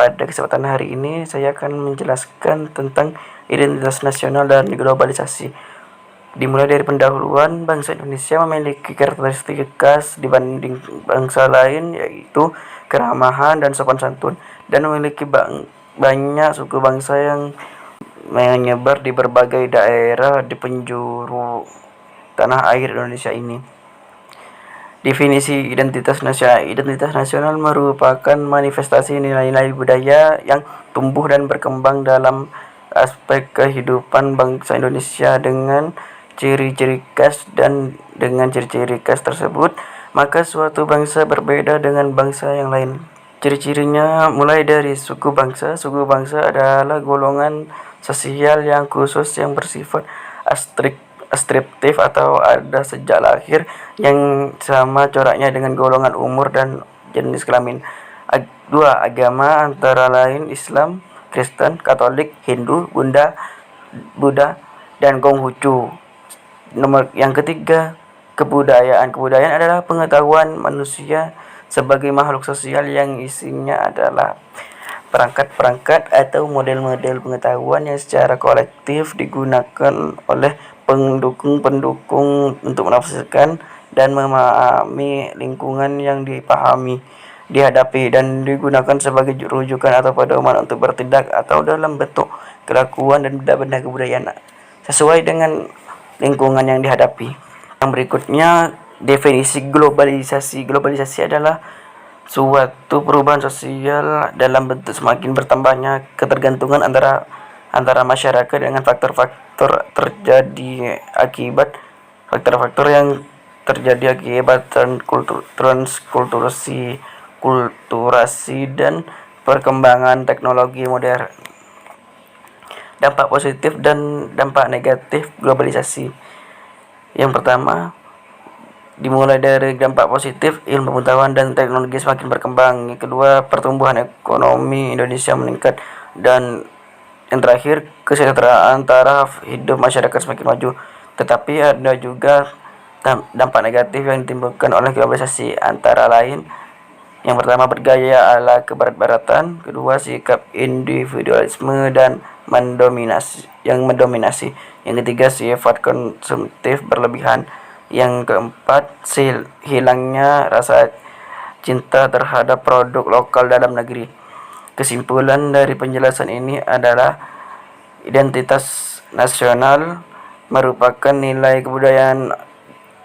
pada kesempatan hari ini saya akan menjelaskan tentang identitas nasional dan globalisasi. Dimulai dari pendahuluan, bangsa Indonesia memiliki karakteristik khas dibanding bangsa lain, yaitu keramahan dan sopan santun, dan memiliki banyak suku bangsa yang menyebar di berbagai daerah di penjuru tanah air Indonesia ini. Definisi identitas nasional. Identitas nasional merupakan manifestasi nilai-nilai budaya yang tumbuh dan berkembang dalam aspek kehidupan bangsa Indonesia dengan ciri-ciri khas, dan dengan ciri-ciri khas tersebut maka suatu bangsa berbeda dengan bangsa yang lain. Ciri-cirinya mulai dari suku bangsa. Suku bangsa adalah golongan sosial yang khusus yang bersifat astriptif atau ada sejak lahir, yang sama coraknya dengan golongan umur dan jenis kelamin. Dua, agama antara lain Islam, Kristen, Katolik, Hindu, Buddha, dan Konghucu. Yang ketiga, kebudayaan. Kebudayaan adalah pengetahuan manusia sebagai makhluk sosial yang isinya adalah perangkat-perangkat atau model-model pengetahuan yang secara kolektif digunakan oleh pendukung-pendukung untuk menafsirkan dan memahami lingkungan yang dihadapi, dan digunakan sebagai rujukan atau pedoman untuk bertindak atau dalam bentuk kelakuan dan benda-benda kebudayaan sesuai dengan lingkungan yang dihadapi. Yang berikutnya, definisi globalisasi. Globalisasi adalah suatu perubahan sosial dalam bentuk semakin bertambahnya ketergantungan antara masyarakat dengan faktor-faktor yang terjadi akibat kulturasi dan perkembangan teknologi modern. Dampak positif dan dampak negatif globalisasi. Yang pertama, dimulai dari dampak positif, ilmu pengetahuan dan teknologi semakin berkembang. Yang kedua, pertumbuhan ekonomi Indonesia meningkat. Dan yang terakhir, kesejahteraan taraf hidup masyarakat semakin maju. Tetapi ada juga dampak negatif yang ditimbulkan oleh globalisasi, antara lain: yang pertama, bergaya ala kebarat-baratan. Kedua, sikap individualisme dan mendominasi. Yang ketiga, sifat konsumtif berlebihan. Yang keempat, hilangnya rasa cinta terhadap produk lokal dalam negeri. Kesimpulan dari penjelasan ini adalah identitas nasional merupakan nilai kebudayaan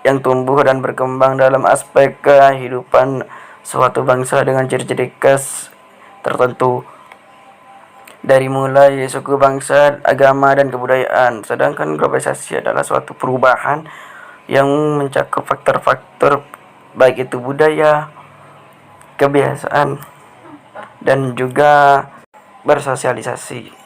yang tumbuh dan berkembang dalam aspek kehidupan suatu bangsa dengan ciri-ciri khas tertentu, dari mulai suku bangsa, agama, dan kebudayaan. Sedangkan globalisasi adalah suatu perubahan yang mencakup faktor-faktor baik itu budaya, kebiasaan, dan juga bersosialisasi.